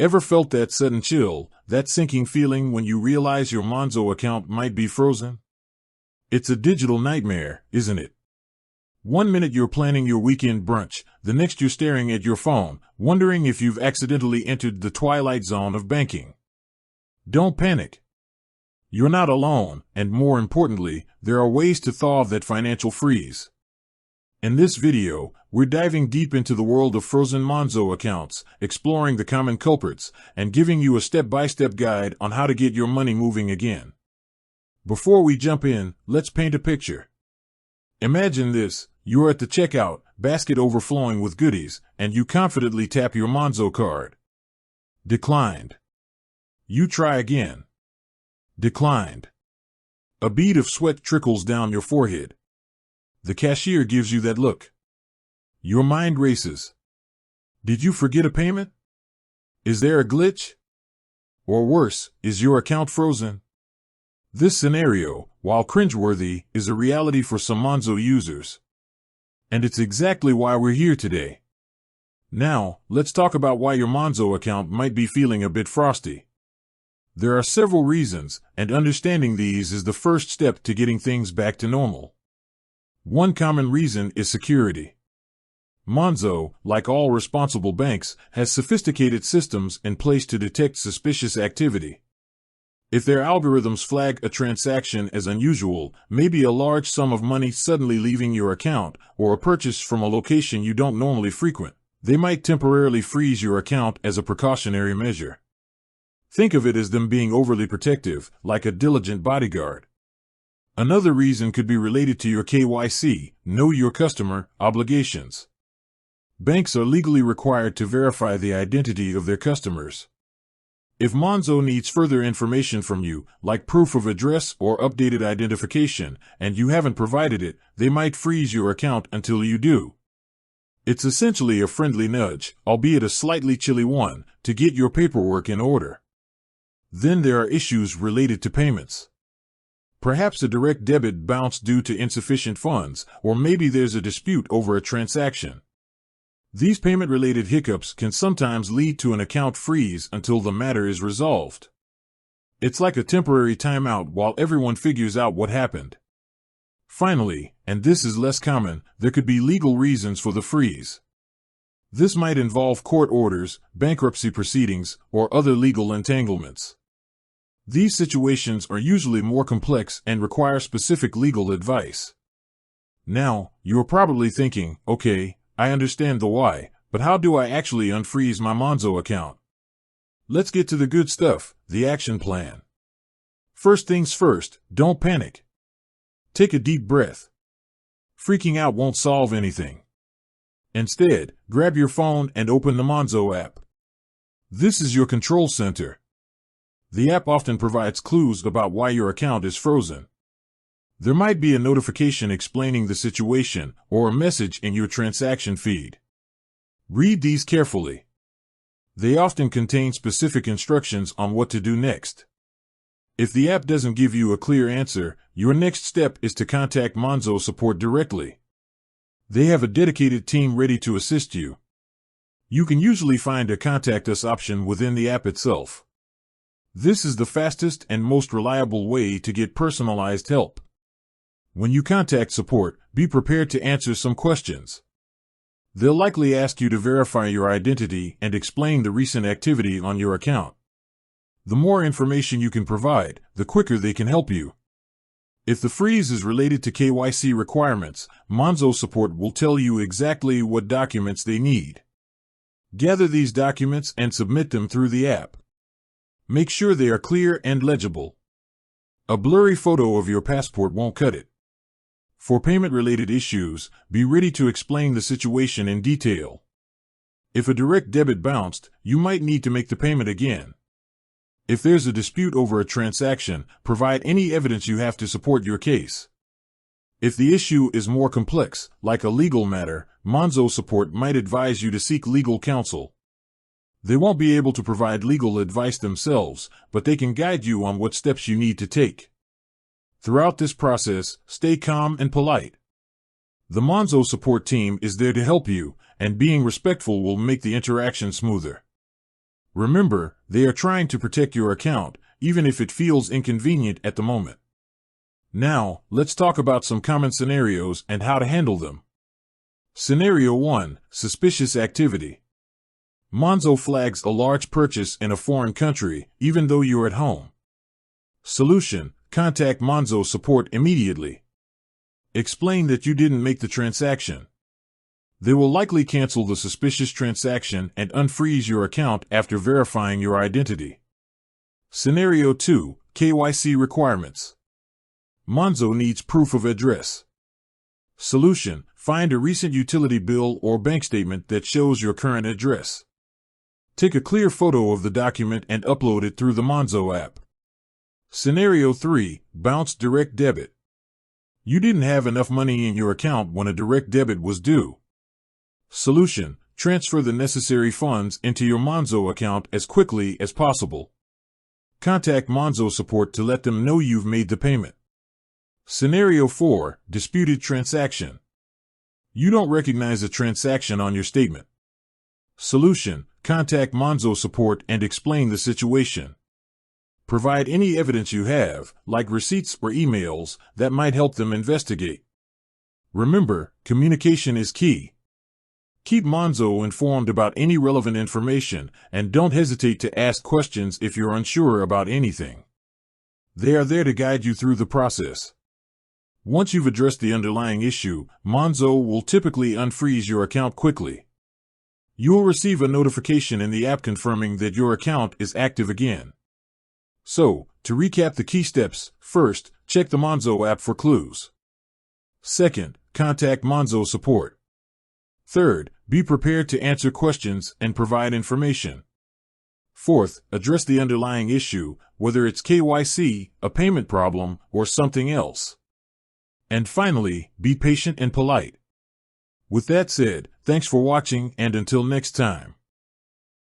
Ever felt that sudden chill, that sinking feeling when you realize your Monzo account might be frozen? It's a digital nightmare, isn't it? One minute you're planning your weekend brunch, the next you're staring at your phone, wondering if you've accidentally entered the twilight zone of banking. Don't panic. You're not alone, and more importantly, there are ways to thaw that financial freeze. In this video, we're diving deep into the world of frozen Monzo accounts, exploring the common culprits, and giving you a step-by-step guide on how to get your money moving again. Before we jump in, let's paint a picture. Imagine this: you're at the checkout, basket overflowing with goodies, and you confidently tap your Monzo card. Declined. You try again. Declined. A bead of sweat trickles down your forehead. The cashier gives you that look. Your mind races. Did you forget a payment? Is there a glitch? Or worse, is your account frozen? This scenario, while cringeworthy, is a reality for some Monzo users. And it's exactly why we're here today. Now, let's talk about why your Monzo account might be feeling a bit frosty. There are several reasons, and understanding these is the first step to getting things back to normal. One common reason is security. Monzo, like all responsible banks, has sophisticated systems in place to detect suspicious activity. If their algorithms flag a transaction as unusual, maybe a large sum of money suddenly leaving your account, or a purchase from a location you don't normally frequent, they might temporarily freeze your account as a precautionary measure. Think of it as them being overly protective, like a diligent bodyguard. Another reason could be related to your KYC, know your customer, obligations. Banks are legally required to verify the identity of their customers. If Monzo needs further information from you, like proof of address or updated identification, and you haven't provided it, they might freeze your account until you do. It's essentially a friendly nudge, albeit a slightly chilly one, to get your paperwork in order. Then there are issues related to payments. Perhaps a direct debit bounced due to insufficient funds, or maybe there's a dispute over a transaction. These payment-related hiccups can sometimes lead to an account freeze until the matter is resolved. It's like a temporary timeout while everyone figures out what happened. Finally, and this is less common, there could be legal reasons for the freeze. This might involve court orders, bankruptcy proceedings, or other legal entanglements. These situations are usually more complex and require specific legal advice. Now, you're probably thinking, okay, I understand the why, but how do I actually unfreeze my Monzo account? Let's get to the good stuff, the action plan. First things first, don't panic. Take a deep breath. Freaking out won't solve anything. Instead, grab your phone and open the Monzo app. This is your control center. The app often provides clues about why your account is frozen. There might be a notification explaining the situation or a message in your transaction feed. Read these carefully. They often contain specific instructions on what to do next. If the app doesn't give you a clear answer, your next step is to contact Monzo support directly. They have a dedicated team ready to assist you. You can usually find a Contact Us option within the app itself. This is the fastest and most reliable way to get personalized help. When you contact support, be prepared to answer some questions. They'll likely ask you to verify your identity and explain the recent activity on your account. The more information you can provide, the quicker they can help you. If the freeze is related to KYC requirements, Monzo support will tell you exactly what documents they need. Gather these documents and submit them through the app. Make sure they are clear and legible. A blurry photo of your passport won't cut it. For payment-related issues, be ready to explain the situation in detail. If a direct debit bounced, you might need to make the payment again. If there's a dispute over a transaction, provide any evidence you have to support your case. If the issue is more complex, like a legal matter, Monzo support might advise you to seek legal counsel. They won't be able to provide legal advice themselves, but they can guide you on what steps you need to take. Throughout this process, stay calm and polite. The Monzo support team is there to help you, and being respectful will make the interaction smoother. Remember, they are trying to protect your account, even if it feels inconvenient at the moment. Now, let's talk about some common scenarios and how to handle them. Scenario 1. Suspicious activity. Monzo flags a large purchase in a foreign country, even though you're at home. Solution: contact Monzo support immediately. Explain that you didn't make the transaction. They will likely cancel the suspicious transaction and unfreeze your account after verifying your identity. Scenario 2. KYC requirements. Monzo needs proof of address. Solution: find a recent utility bill or bank statement that shows your current address. Take a clear photo of the document and upload it through the Monzo app. Scenario 3. Bounce direct debit. You didn't have enough money in your account when a direct debit was due. Solution: transfer the necessary funds into your Monzo account as quickly as possible. Contact Monzo support to let them know you've made the payment. Scenario 4. Disputed transaction. You don't recognize a transaction on your statement. Solution: contact Monzo support and explain the situation. Provide any evidence you have, like receipts or emails, that might help them investigate. Remember, communication is key. Keep Monzo informed about any relevant information, and don't hesitate to ask questions if you're unsure about anything. They are there to guide you through the process. Once you've addressed the underlying issue, Monzo will typically unfreeze your account quickly. You will receive a notification in the app confirming that your account is active again. So, to recap the key steps: first, check the Monzo app for clues. Second, contact Monzo support. Third, be prepared to answer questions and provide information. Fourth, address the underlying issue, whether it's KYC, a payment problem, or something else. And finally, be patient and polite. With that said, thanks for watching, and until next time.